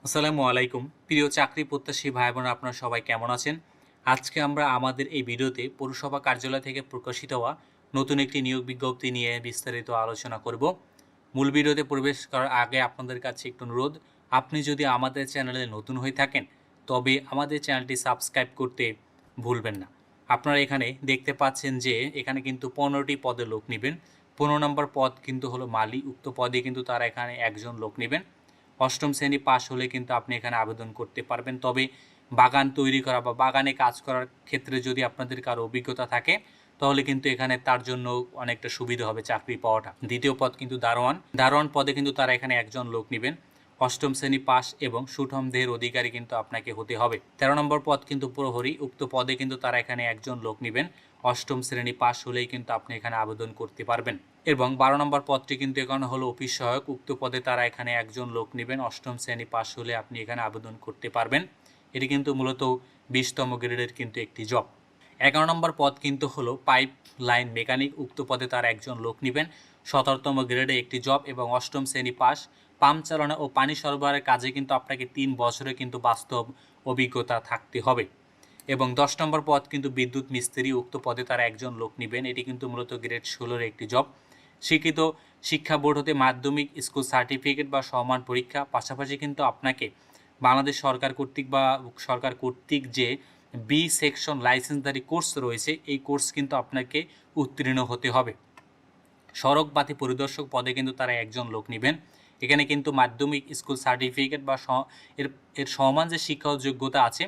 আসসালামু আলাইকুম প্রিয় চাকরি প্রত্যাশী ভাই বোন আপনারা সবাই কেমন আছেন। আজকে আমরা আমাদের এই ভিডিওতে পৌরসভা কার্যালয় থেকে প্রকাশিত হওয়া নতুন একটি নিয়োগ বিজ্ঞপ্তি নিয়ে বিস্তারিত আলোচনা করব। মূল ভিডিওতে প্রবেশ করার আগে আপনাদের কাছে একটু অনুরোধ, আপনি যদি আমাদের চ্যানেলে নতুন হয়ে থাকেন তবে আমাদের চ্যানেলটি সাবস্ক্রাইব করতে ভুলবেন না। আপনারা এখানে দেখতে পাচ্ছেন যে এখানে কিন্তু 15টি পদে লোক নেবেন। 15 নম্বর পদ কিন্তু হলো মালি। উক্ত পদে কিন্তু তারা এখানে একজন লোক নেবেন। অষ্টম শ্রেণী পাশ হলে কিন্তু আপনি এখানে আবেদন করতে পারবেন। তবে বাগান তৈরি করা বা বাগানে কাজ করার ক্ষেত্রে যদি আপনাদের কারো অভিজ্ঞতা থাকে তাহলে কিন্তু এখানে তার জন্য অনেকটা সুবিধা হবে চাকরি পাওয়াটা। দ্বিতীয় পদ কিন্তু দারোয়ান পদে কিন্তু তারা এখানে একজন লোক নেবেন। অষ্টম শ্রেণী পাস এবং সুঠম দেহের অধিকারী কিন্তু আপনাকে হতে হবে। 13 নম্বর পদ কিন্তু প্রহরী। উক্ত পদে কিন্তু তারা এখানে একজন লোক নেবেন। অষ্টম শ্রেণী পাস হলেই কিন্তু আপনি এখানে আবেদন করতে পারবেন। এবং 12 নম্বর পদটি কিন্তু এখানে হলো অফিস সহায়ক। উক্ত পদে তারা এখানে একজন লোক নেবেন। অষ্টম শ্রেণী পাস হলে আপনি এখানে আবেদন করতে পারবেন। এটি কিন্তু মূলত 20তম গ্রেডের কিন্তু একটি জব। 11 নম্বর পদ কিন্তু হলো পাইপ লাইন মেকানিক। উক্ত পদে তারা একজন লোক নেবেন। 17তম গ্রেডে একটি জব এবং অষ্টম শ্রেণী পাস। পাম্প চালনা ও পানি সরবরাহের কাজে কিন্তু আপনাকে 3 বছরের কিন্তু বাস্তব অভিজ্ঞতা থাকতে হবে। এবং 10 নম্বর পদ কিন্তু বিদ্যুৎ মিস্ত্রি। উক্ত পদে তারা একজন লোক নেবেন। এটি কিন্তু মূলত গ্রেড 16-এর একটি জব। স্বীকৃত শিক্ষা বোর্ড হতে মাধ্যমিক স্কুল সার্টিফিকেট বা সমান পরীক্ষা, পাশাপাশি কিন্তু আপনাকে বাংলাদেশ সরকার কর্তৃক যে বি সেকশন লাইসেন্সধারী কোর্স রয়েছে এই কোর্স কিন্তু আপনাকে উত্তীর্ণ হতে হবে। সড়ক বাতি পরিদর্শক পদে কিন্তু তারা একজন লোক নেবেন। এখানে কিন্তু মাধ্যমিক স্কুল সার্টিফিকেট বা এর সমান যে শিক্ষা যোগ্যতা আছে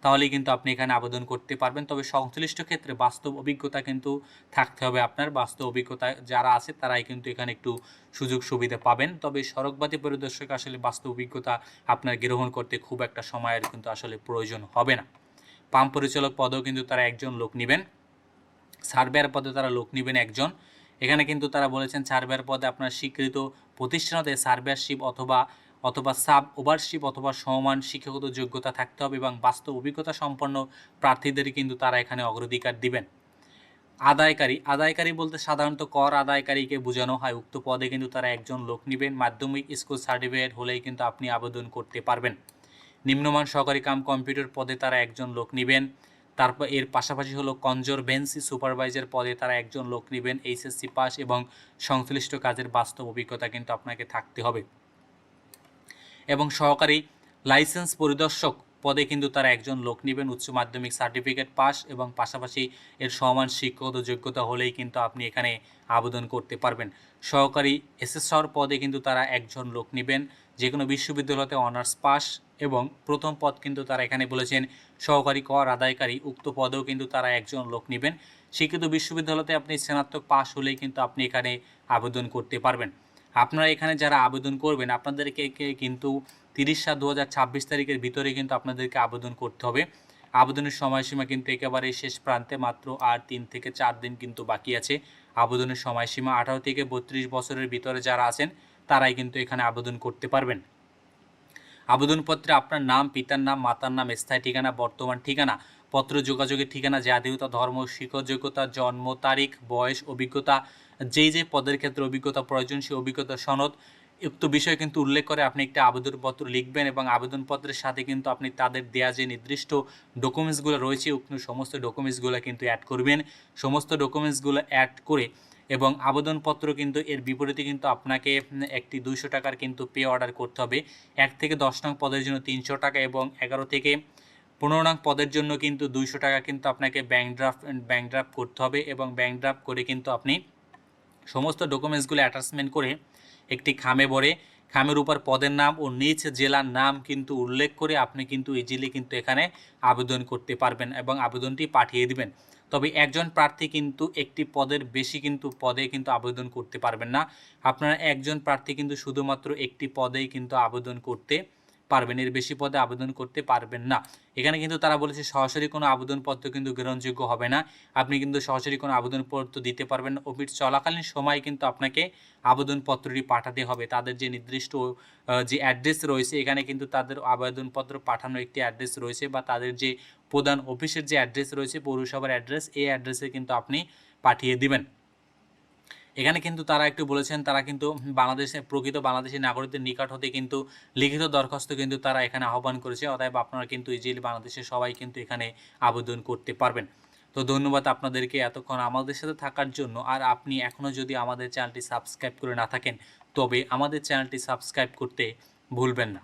তাহলেই কিন্তু আপনি এখানে আবেদন করতে পারবেন। তবে সংশ্লিষ্ট ক্ষেত্রে বাস্তব অভিজ্ঞতা কিন্তু থাকতে হবে। আপনার বাস্তব অভিজ্ঞতা যারা আছে তারাই কিন্তু এখানে একটু সুযোগ সুবিধা পাবেন। তবে সড়কবাতি পরিদর্শক আসলে বাস্তব অভিজ্ঞতা আপনার গ্রহণ করতে খুব একটা সময়ের কিন্তু আসলে প্রয়োজন হবে না। পাম্প পরিচালক পদেও কিন্তু তারা একজন লোক নেবেন। সার্ভেয়ার পদে তারা লোক নেবেন একজন। এখানে কিন্তু তারা বলেছেন সার্ভেয়ার পদে আপনার স্বীকৃত প্রতিষ্ঠান হতে সার্ভেয়ারশিপ অথবা সাব ওভারশিপ অথবা সমান শিক্ষাগত যোগ্যতা থাকতে হবে এবং বাস্তব অভিজ্ঞতা সম্পন্ন প্রার্থীদের কিন্তু তারা এখানে অগ্রাধিকার দিবেন। আদায়কারী বলতে সাধারণত কর আদায়কারীকে বোঝানো হয়। উক্ত পদে কিন্তু তারা একজন লোক নেবেন। মাধ্যমিক স্কুল সার্টিফিকেট হলেই কিন্তু আপনি আবেদন করতে পারবেন। নিম্নমান সহকারী কাম কম্পিউটার পদে তারা একজন লোক নেবেন। তারপর এর পাশাপাশি হলো কনজারভেন্সি সুপারভাইজার পদে তারা একজন লোক নেবেন। এইচএসসি পাস এবং সংশ্লিষ্ট কাজের বাস্তব অভিজ্ঞতা কিন্তু আপনাকে থাকতে হবে। এবং সহকারী লাইসেন্স পরিদর্শক পদে কিন্তু তারা একজন লোক নেবেন। উচ্চ মাধ্যমিক সার্টিফিকেট পাস এবং পাশাপাশি এর সমান শিক্ষাগত যোগ্যতা হলেই কিন্তু আপনি এখানে আবেদন করতে পারবেন। সহকারী এসএসর পদে কিন্তু তারা একজন লোক নেবেন। যে কোনো বিশ্ববিদ্যালয়তে অনার্স পাস এবং প্রথম পদ কিন্তু তারা এখানে বলেছেন সহকারী কর আদায়কারী। উক্ত পদেও কিন্তু তারা একজন লোক নেবেন। শিক্ষিত বিশ্ববিদ্যালয়তে আপনি স্নাতক পাস হলেই কিন্তু আপনি এখানে আবেদন করতে পারবেন। আপনারা এখানে যারা আবেদন করবেন আপনাদেরকে কিন্তু 30/7/2026 তারিখের ভিতরে কিন্তু আপনাদেরকে আবেদন করতে হবে। আবেদনের সময়সীমা কিন্তু একেবারে শেষ প্রান্তে, মাত্র আর 3 থেকে 4 দিন কিন্তু বাকি আছে আবেদনের সময়সীমা। 18 থেকে 32 বছরের ভিতরে যারা আছেন তারাই কিন্তু এখানে আবেদন করতে পারবেন। আবেদনপত্রে আপনার নাম, পিতার নাম, মাতার নাম, স্থায়ী ঠিকানা, বর্তমান ঠিকানা, পত্র যোগাযোগের ঠিকানা, জাতীয়তা, ধর্ম, শিক্ষাযোগ্যতা, জন্ম তারিখ, বয়স, অভিজ্ঞতা, যে পদের ক্ষেত্রে অভিজ্ঞতা প্রয়োজন সেই অভিজ্ঞতা সনদ উক্ত বিষয় কিন্তু উল্লেখ করে আপনি একটা আবেদনপত্র লিখবেন এবং আবেদনপত্রের সাথে কিন্তু আপনি তাদের দেয়া যে নির্দিষ্ট ডকুমেন্টসগুলো রয়েছে উক্ত সমস্ত ডকুমেন্টসগুলো কিন্তু অ্যাড করবেন। সমস্ত ডকুমেন্টসগুলো অ্যাড করে এবং আবেদনপত্র কিন্তু এর বিপরীতে কিন্তু আপনাকে একটি 200 টাকার কিন্তু পে অর্ডার করতে হবে। 1 থেকে 10 নং পদের জন্য 300 টাকা এবং 11 থেকে 15 নং পদের জন্য কিন্তু 200 টাকা কিন্তু আপনাকে ব্যাংক ড্রাফট করতে হবে এবং ব্যাংক ড্রাফট করে কিন্তু আপনি সমস্ত ডকুমেন্টসগুলো অ্যাটাচমেন্ট করে একটি খামে ভরে খামের উপর পদের নাম ও নিজ জেলার নাম কিন্তু উল্লেখ করে আপনি কিন্তু ইজিলি কিন্তু এখানে আবেদন করতে পারবেন এবং আবেদনটি পাঠিয়ে দিবেন। তবে একজন প্রার্থী কিন্তু একটি পদের বেশি কিন্তু পদে কিন্তু আবেদন করতে পারবেন না। আপনারা একজন প্রার্থী কিন্তু শুধুমাত্র একটি পদেই কিন্তু আবেদন করতে পারবেন, এর বেশি পদে আবেদন করতে পারবেন না। এখানে কিন্তু তারা বলেছে সরাসরি কোনো আবেদনপত্র কিন্তু গ্রহণযোগ্য হবে না। আপনি কিন্তু সরাসরি কোনো আবেদনপত্র দিতে পারবেন না। অফিস চলাকালীন সময় কিন্তু আপনাকে আবেদনপত্রটি পাঠাতে হবে। তাদের যে নির্দিষ্ট যে অ্যাড্রেস রয়েছে এখানে কিন্তু তাদের আবেদনপত্র পাঠানোর একটি অ্যাড্রেস রয়েছে বা তাদের যে প্রধান অফিসের যে অ্যাড্রেস রয়েছে পৌরসভার অ্যাড্রেস, এই অ্যাড্রেসে কিন্তু আপনি পাঠিয়ে দিবেন। এখানে কিন্তু তারা একটু বলেছেন তারা কিন্তু প্রকৃত বাংলাদেশি নাগরিকদের নিকট হতে কিন্তু লিখিত দরখাস্ত কিন্তু তারা এখানে আহ্বান করেছে। অতএব আপনারা কিন্তু ইজিলি বাংলাদেশের সবাই কিন্তু এখানে আবেদন করতে পারবেন। তো ধন্যবাদ আপনাদেরকে এতক্ষণ আমাদের সাথে থাকার জন্য। আর আপনি এখনও যদি আমাদের চ্যানেলটি সাবস্ক্রাইব করে না থাকেন তবে আমাদের চ্যানেলটি সাবস্ক্রাইব করতে ভুলবেন না।